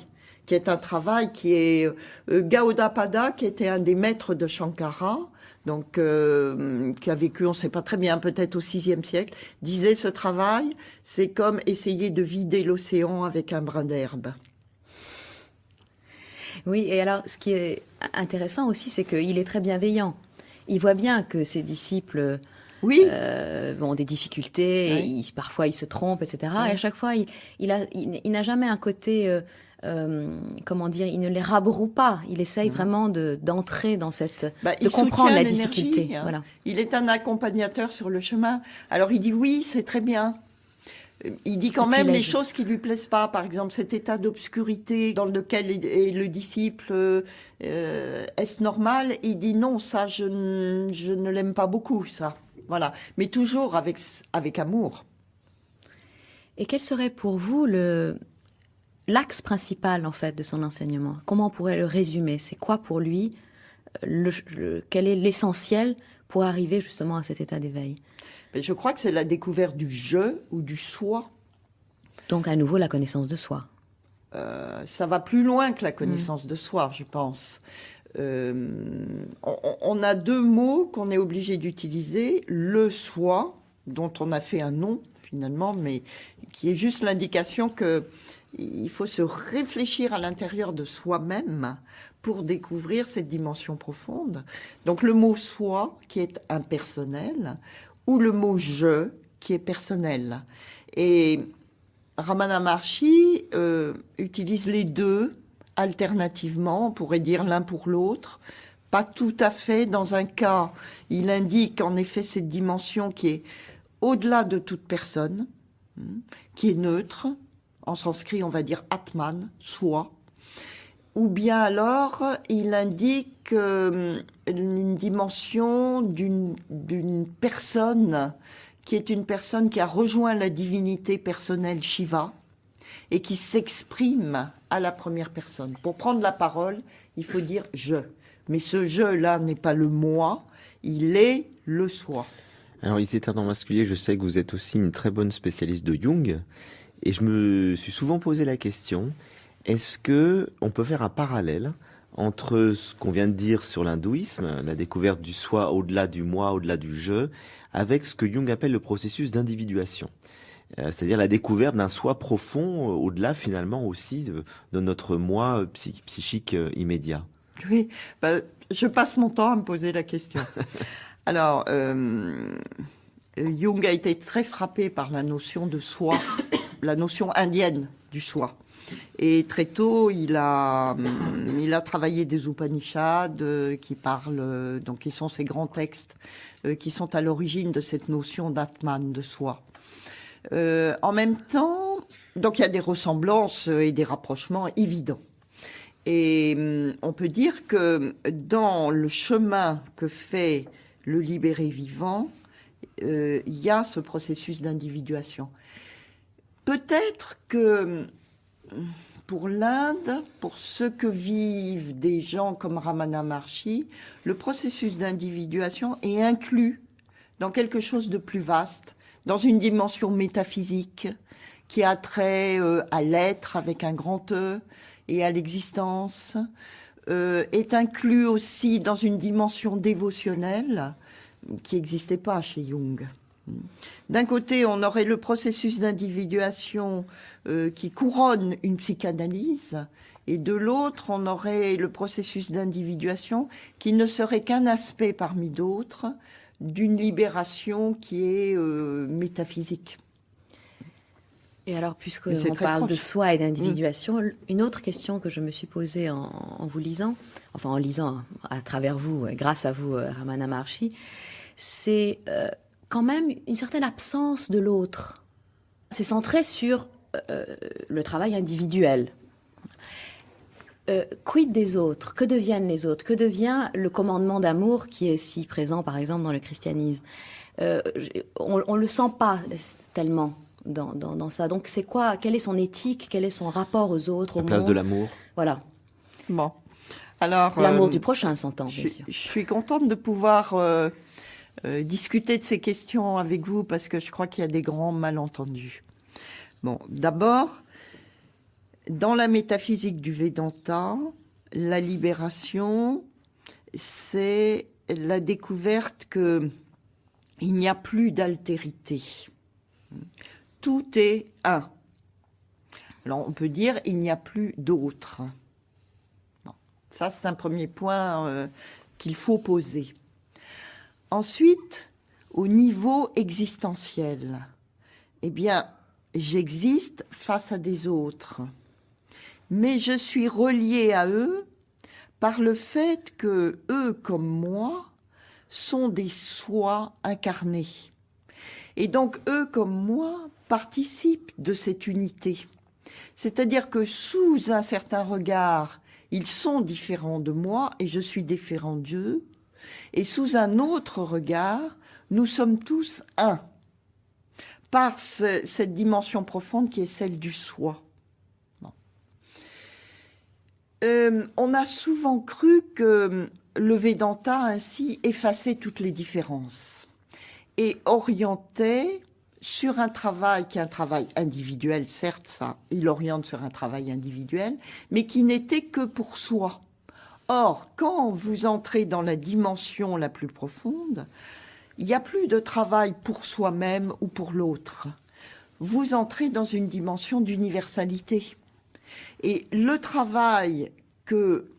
qui est un travail qui est Gaudapada, qui était un des maîtres de Shankara, donc qui a vécu, on ne sait pas très bien, peut-être au VIe siècle, disait ce travail, c'est comme essayer de vider l'océan avec un brin d'herbe. Oui, et alors, ce qui est intéressant aussi, c'est qu'il est très bienveillant. Il voit bien que ses disciples Oui, ont des difficultés, et Oui. parfois ils se trompent, etc. Oui. Et à chaque fois, il n'a jamais un côté, comment dire, il ne les rabroue pas. Il essaye vraiment d'entrer dans cette, bah, de il comprendre soutient la l'énergie, difficulté. hein. Voilà. Il est un accompagnateur sur le chemin. Alors il dit oui, c'est très bien. Il dit quand Et puis, même il a- les choses qui lui plaisent pas. Par exemple, cet état d'obscurité dans lequel est le disciple, est-ce normal? Il dit non, ça, je ne l'aime pas beaucoup, ça. Voilà. Mais toujours avec amour. Et quel serait pour vous l'axe principal, en fait, de son enseignement? Comment on pourrait le résumer? C'est quoi pour lui, quel est l'essentiel pour arriver justement à cet état d'éveil? Mais je crois que c'est la découverte du je ou du soi. Donc, à nouveau, la connaissance de soi. Ça va plus loin que la connaissance de soi, je pense. On a deux mots qu'on est obligé d'utiliser. Le soi, dont on a fait un nom finalement, mais qui est juste l'indication que il faut se réfléchir à l'intérieur de soi-même pour découvrir cette dimension profonde. Donc le mot soi, qui est impersonnel, ou le mot je, qui est personnel. Et Ramana Maharshi utilise les deux alternativement, on pourrait dire l'un pour l'autre. Pas tout à fait. Dans un cas, il indique en effet cette dimension qui est au-delà de toute personne, qui est neutre. En sanskrit, on va dire Atman, soi. Ou bien alors, il indique une dimension d'une personne qui est une personne qui a rejoint la divinité personnelle Shiva et qui s'exprime à la première personne. Pour prendre la parole, il faut dire « je ». Mais ce « je » là n'est pas le « moi », il est le soi. Alors, il s'éteint en masculin, je sais que vous êtes aussi une très bonne spécialiste de Jung, et je me suis souvent posé la question, est-ce que on peut faire un parallèle entre ce qu'on vient de dire sur l'hindouisme, la découverte du soi au-delà du moi, au-delà du je, avec ce que Jung appelle le processus d'individuation, c'est-à-dire la découverte d'un soi profond, au-delà finalement aussi de notre moi psychique immédiat. Oui, bah, je passe mon temps à me poser la question. Alors, Jung a été très frappé par la notion de soi, la notion indienne du soi. Et très tôt, il a travaillé des Upanishads qui parlent, donc qui sont ces grands textes qui sont à l'origine de cette notion d'Atman, de soi. En même temps, donc il y a des ressemblances et des rapprochements évidents. Et on peut dire que dans le chemin que fait le libéré vivant, il y a ce processus d'individuation. Peut-être que pour l'Inde, pour ce que vivent des gens comme Ramana Maharshi, le processus d'individuation est inclus dans quelque chose de plus vaste, dans une dimension métaphysique qui a trait à l'être avec un grand E et à l'existence, est inclus aussi dans une dimension dévotionnelle qui n'existait pas chez Jung. D'un côté, on aurait le processus d'individuation qui couronne une psychanalyse, et de l'autre, on aurait le processus d'individuation qui ne serait qu'un aspect parmi d'autres d'une libération qui est métaphysique. Et alors, puisque Mais c'est on très parle de proche. soi et d'individuation, une autre question que je me suis posée en vous lisant, enfin en lisant à travers vous, grâce à vous, Ramana Maharshi, c'est quand même une certaine absence de l'autre. C'est centré sur le travail individuel. Quid des autres? Que deviennent les autres? Que devient le commandement d'amour qui est si présent, par exemple, dans le christianisme? On le sent pas tellement dans ça. Donc, c'est quoi? Quelle est son éthique? Quel est son rapport aux autres, au La place monde? de l'amour. Voilà. Bon. Alors, L'amour du prochain s'entend, bien sûr. je suis contente de pouvoir discuter de ces questions avec vous parce que je crois qu'il y a des grands malentendus. Bon, d'abord, dans la métaphysique du Vedanta, la libération, c'est la découverte que il n'y a plus d'altérité. Tout est un. Alors, on peut dire il n'y a plus d'autre. Bon, ça, c'est un premier point qu'il faut poser. Ensuite, au niveau existentiel, eh bien, j'existe face à des autres, mais je suis reliée à eux par le fait que eux, comme moi, sont des soi incarnés. Et donc, eux, comme moi, participent de cette unité. C'est-à-dire que sous un certain regard, ils sont différents de moi et je suis différent d'eux. Et sous un autre regard, nous sommes tous un, par cette dimension profonde qui est celle du soi. Bon. On a souvent cru que le Vedanta ainsi effaçait toutes les différences et orientait sur un travail qui est un travail individuel, certes, ça, il oriente sur un travail individuel, mais qui n'était que pour soi. Or, quand vous entrez dans la dimension la plus profonde, il n'y a plus de travail pour soi-même ou pour l'autre. Vous entrez dans une dimension d'universalité. Et le travail que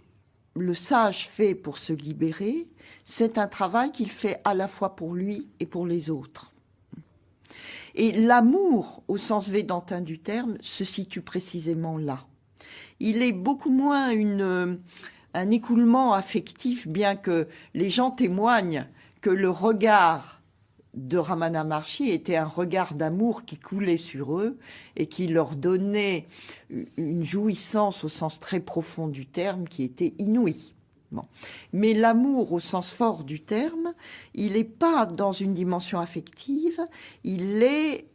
le sage fait pour se libérer, c'est un travail qu'il fait à la fois pour lui et pour les autres. Et l'amour, au sens védantin du terme, se situe précisément là. Il est beaucoup moins un écoulement affectif, bien que les gens témoignent que le regard de Ramana Maharshi était un regard d'amour qui coulait sur eux et qui leur donnait une jouissance au sens très profond du terme qui était inouïe. Bon. Mais l'amour au sens fort du terme, il n'est pas dans une dimension affective, il est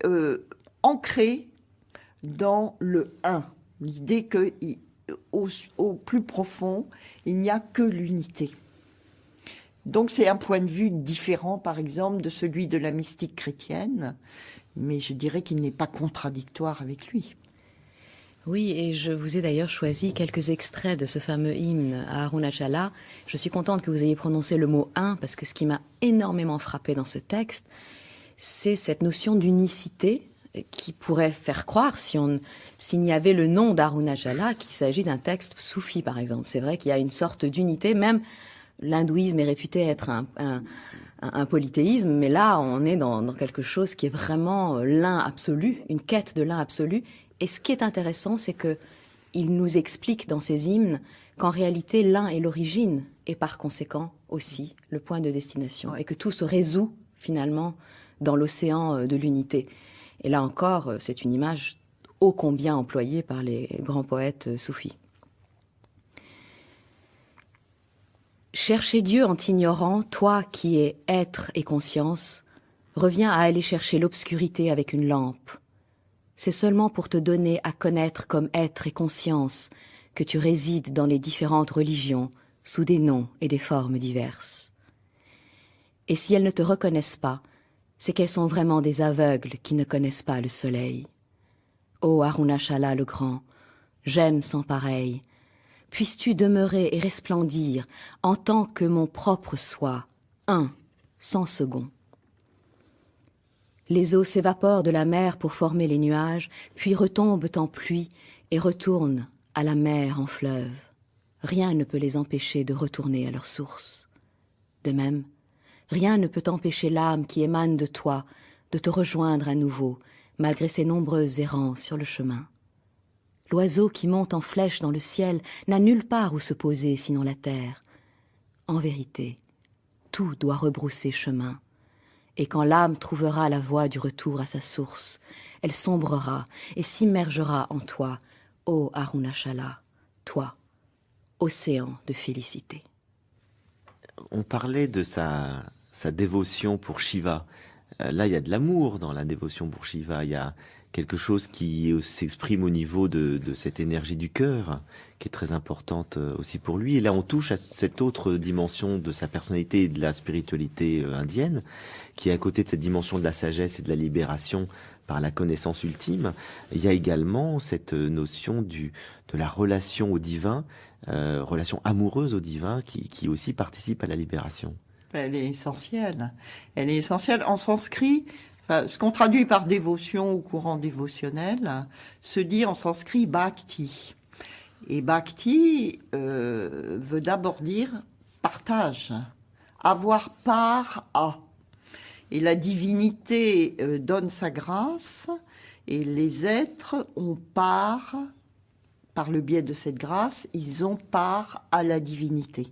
ancré dans le un. L'idée que au plus profond, il n'y a que l'unité. Donc c'est un point de vue différent, par exemple, de celui de la mystique chrétienne, mais je dirais qu'il n'est pas contradictoire avec lui. Oui, et je vous ai d'ailleurs choisi quelques extraits de ce fameux hymne à Arunachala. Je suis contente que vous ayez prononcé le mot « un », parce que ce qui m'a énormément frappé dans ce texte, c'est cette notion d'unicité qui pourrait faire croire, s'il y avait le nom d'Arunachala, qu'il s'agit d'un texte soufi, par exemple. C'est vrai qu'il y a une sorte d'unité, même l'hindouisme est réputé être un polythéisme, mais là, on est dans quelque chose qui est vraiment l'un absolu, une quête de l'un absolu. Et ce qui est intéressant, c'est que il nous explique dans ces hymnes qu'en réalité, l'un est l'origine et par conséquent aussi le point de destination, et que tout se résout finalement dans l'océan de l'unité. Et là encore, c'est une image ô combien employée par les grands poètes soufis. Chercher Dieu en t'ignorant, toi qui es être et conscience, reviens à aller chercher l'obscurité avec une lampe. C'est seulement pour te donner à connaître comme être et conscience que tu résides dans les différentes religions sous des noms et des formes diverses. Et si elles ne te reconnaissent pas, c'est qu'elles sont vraiment des aveugles qui ne connaissent pas le soleil. Ô Arunachala le grand, j'aime sans pareil, puisses-tu demeurer et resplendir en tant que mon propre soi, un, sans second. Les eaux s'évaporent de la mer pour former les nuages, puis retombent en pluie et retournent à la mer en fleuve. Rien ne peut les empêcher de retourner à leur source. De même, rien ne peut empêcher l'âme qui émane de toi de te rejoindre à nouveau, malgré ses nombreuses errances sur le chemin. L'oiseau qui monte en flèche dans le ciel n'a nulle part où se poser sinon la terre. En vérité, tout doit rebrousser chemin. Et quand l'âme trouvera la voie du retour à sa source, elle sombrera et s'immergera en toi, ô Arunachala, toi, océan de félicité. On parlait de sa dévotion pour Shiva. Là, il y a de l'amour dans la dévotion pour Shiva. Il y a quelque chose qui s'exprime au niveau de cette énergie du cœur, qui est très importante aussi pour lui. Et là, on touche à cette autre dimension de sa personnalité et de la spiritualité indienne, qui est à côté de cette dimension de la sagesse et de la libération par la connaissance ultime. Il y a également cette notion de la relation au divin, relation amoureuse au divin, qui aussi participe à la libération. Elle est essentielle. Elle est essentielle. En sanskrit, ce qu'on traduit par dévotion ou courant dévotionnel se dit en sanskrit bhakti. Et bhakti veut d'abord dire partage, avoir part à. Et la divinité donne sa grâce et les êtres ont part, par le biais de cette grâce, ils ont part à la divinité.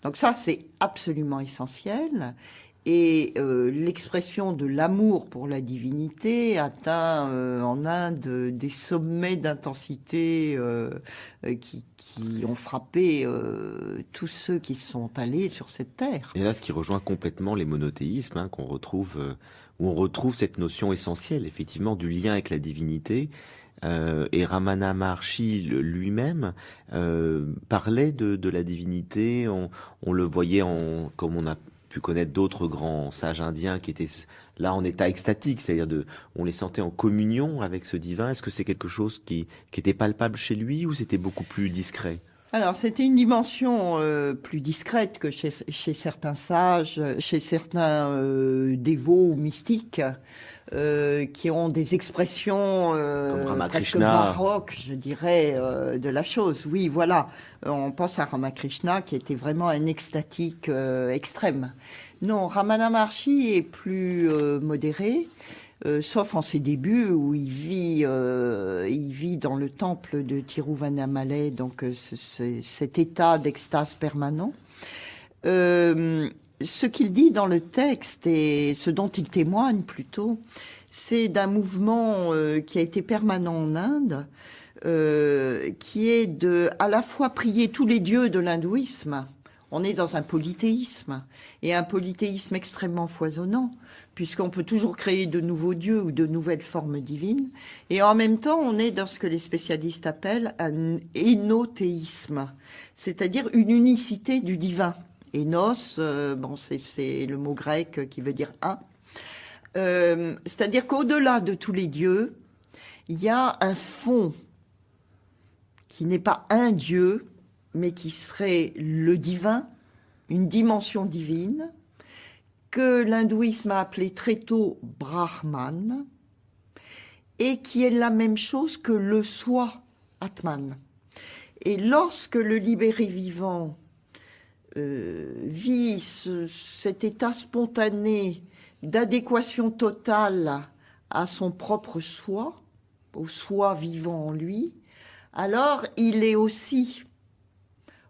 Donc ça, c'est absolument essentiel. Et l'expression de l'amour pour la divinité atteint en Inde des sommets d'intensité qui ont frappé tous ceux qui sont allés sur cette terre. Et là, ce qui rejoint complètement les monothéismes, qu'on retrouve, où on retrouve cette notion essentielle, effectivement, du lien avec la divinité. Et Ramana Maharshi lui-même parlait de la divinité. On le voyait comme on a pu connaître d'autres grands sages indiens qui étaient là en état extatique, c'est-à-dire on les sentait en communion avec ce divin. Est-ce que c'est quelque chose qui était palpable chez lui ou c'était beaucoup plus discret? Alors, c'était une dimension plus discrète que chez certains sages, chez certains dévots ou mystiques qui ont des expressions presque baroques, je dirais, de la chose. Oui, voilà. On pense à Ramakrishna qui était vraiment un extatique extrême. Non, Ramana Maharshi est plus modéré. Sauf en ses débuts où il vit dans le temple de Tiruvannamalai, donc cet état d'extase permanent. Ce qu'il dit dans le texte et ce dont il témoigne plutôt, c'est d'un mouvement qui a été permanent en Inde, qui est de à la fois prier tous les dieux de l'hindouisme. On est dans un polythéisme, et un polythéisme extrêmement foisonnant, puisqu'on peut toujours créer de nouveaux dieux ou de nouvelles formes divines. Et en même temps, on est dans ce que les spécialistes appellent un énothéisme, c'est-à-dire une unicité du divin. Énos, c'est le mot grec qui veut dire un. C'est-à-dire qu'au-delà de tous les dieux, il y a un fond qui n'est pas un dieu, mais qui serait le divin, une dimension divine, que l'hindouisme a appelé très tôt Brahman, et qui est la même chose que le soi, Atman. Et lorsque le libéré vivant vit cet état spontané d'adéquation totale à son propre soi, au soi vivant en lui, alors il est aussi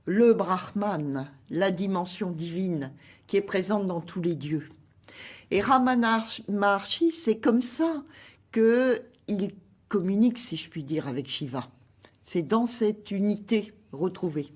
le Brahman, la dimension divine qui est présente dans tous les dieux. Et Ramana Maharshi, c'est comme ça qu'il communique, si je puis dire, avec Shiva. C'est dans cette unité retrouvée.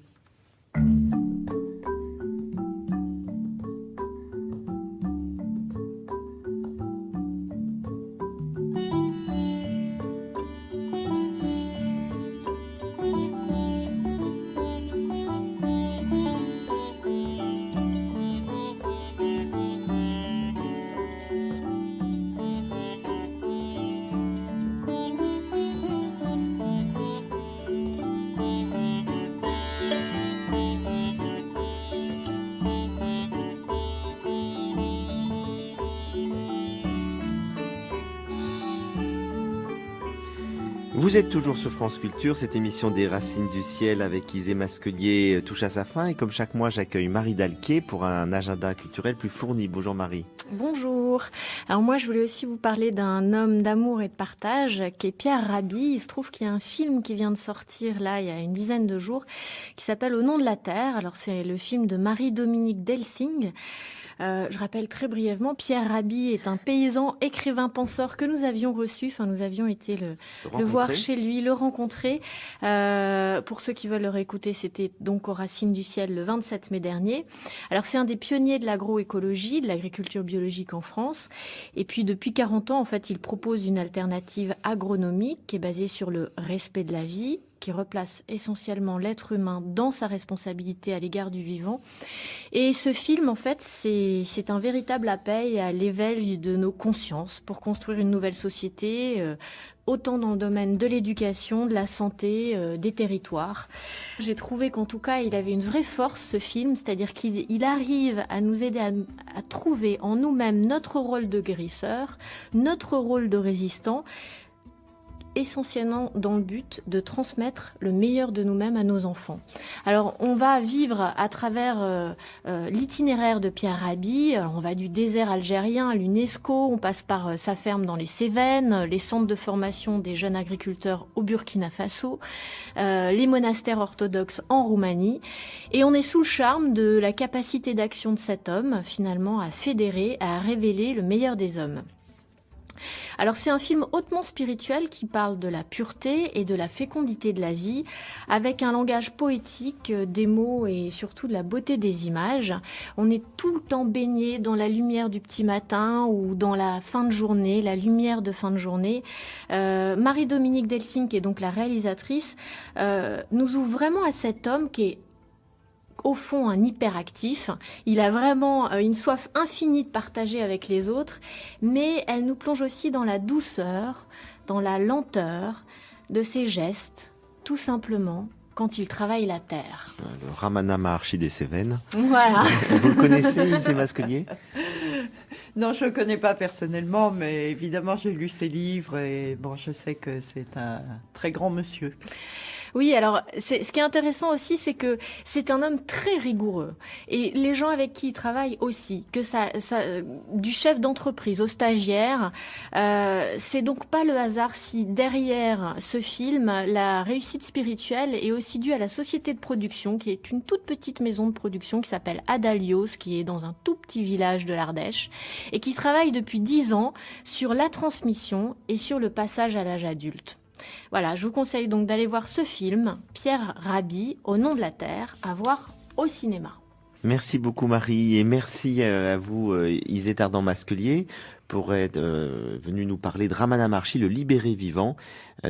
Vous êtes toujours sur France Culture, cette émission des Racines du Ciel avec Isée Masquelier touche à sa fin et comme chaque mois j'accueille Marie Dalquet pour un agenda culturel plus fourni. Bonjour Marie. Bonjour. Alors moi je voulais aussi vous parler d'un homme d'amour et de partage qui est Pierre Rabhi. Il se trouve qu'il y a un film qui vient de sortir là il y a une dizaine de jours qui s'appelle Au nom de la terre. Alors c'est le film de Marie-Dominique Delsing. Je rappelle très brièvement, Pierre Rabhi est un paysan, écrivain, penseur que nous avions reçu. Enfin, nous avions été le voir chez lui, le rencontrer. Pour ceux qui veulent le réécouter, c'était donc aux Racines du Ciel le 27 mai dernier. Alors, c'est un des pionniers de l'agroécologie, de l'agriculture biologique en France. Et puis, depuis 40 ans, en fait, il propose une alternative agronomique qui est basée sur le respect de la vie, qui replace essentiellement l'être humain dans sa responsabilité à l'égard du vivant. Et ce film, en fait, c'est un véritable appel à l'éveil de nos consciences pour construire une nouvelle société, autant dans le domaine de l'éducation, de la santé, des territoires. J'ai trouvé qu'en tout cas, il avait une vraie force, ce film, c'est-à-dire qu'il arrive à nous aider à trouver en nous-mêmes notre rôle de guérisseur, notre rôle de résistant, essentiellement dans le but de transmettre le meilleur de nous-mêmes à nos enfants. Alors, on va vivre à travers l'itinéraire de Pierre Rabhi. Alors, on va du désert algérien à l'UNESCO, on passe par sa ferme dans les Cévennes, les centres de formation des jeunes agriculteurs au Burkina Faso, les monastères orthodoxes en Roumanie. Et on est sous le charme de la capacité d'action de cet homme, finalement, à fédérer, à révéler le meilleur des hommes. Alors c'est un film hautement spirituel qui parle de la pureté et de la fécondité de la vie, avec un langage poétique, des mots et surtout de la beauté des images. On est tout le temps baigné dans la lumière du petit matin ou dans la fin de journée, la lumière de fin de journée. Marie-Dominique Delsing, qui est donc la réalisatrice, nous ouvre vraiment à cet homme qui est au fond un hyperactif. Il a vraiment une soif infinie de partager avec les autres, mais elle nous plonge aussi dans la douceur, dans la lenteur de ses gestes, tout simplement quand il travaille la terre. Le Ramana Maharshi des Cévennes. Voilà. Vous le connaissez, Ilse Masquelier ? Non, je ne le connais pas personnellement, mais évidemment, j'ai lu ses livres et bon, je sais que c'est un très grand monsieur. Oui, alors ce qui est intéressant aussi, c'est que c'est un homme très rigoureux. Et les gens avec qui il travaille aussi, que du chef d'entreprise au stagiaire, c'est donc pas le hasard si derrière ce film, la réussite spirituelle est aussi due à la société de production, qui est une toute petite maison de production qui s'appelle Adalios, qui est dans un tout petit village de l'Ardèche, et qui travaille depuis 10 ans sur la transmission et sur le passage à l'âge adulte. Voilà, je vous conseille donc d'aller voir ce film, Pierre Rabhi, Au nom de la terre, à voir au cinéma. Merci beaucoup Marie et merci à vous Isée Tardan-Masquelier pour être venu nous parler de Ramana Maharshi, le libéré vivant,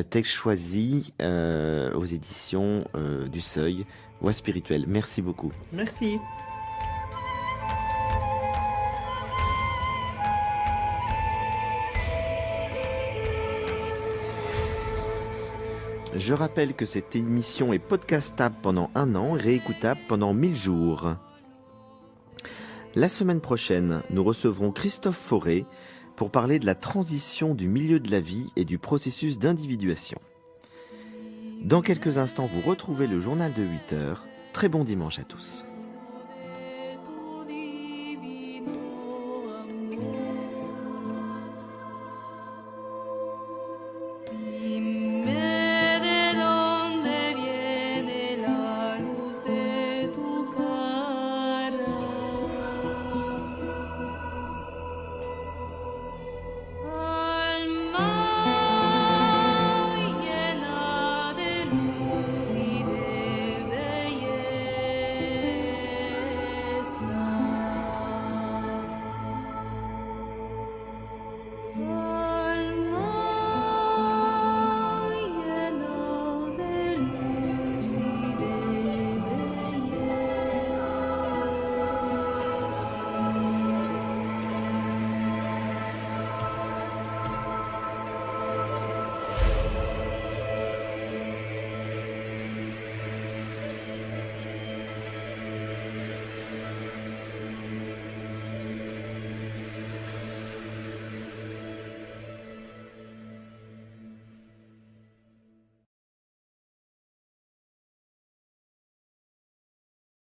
texte choisi aux éditions du Seuil, Voix spirituelle. Merci beaucoup. Merci. Je rappelle que cette émission est podcastable pendant 1 an, réécoutable pendant 1000 jours. La semaine prochaine, nous recevrons Christophe Fauré pour parler de la transition du milieu de la vie et du processus d'individuation. Dans quelques instants, vous retrouvez le journal de 8 heures. Très bon dimanche à tous.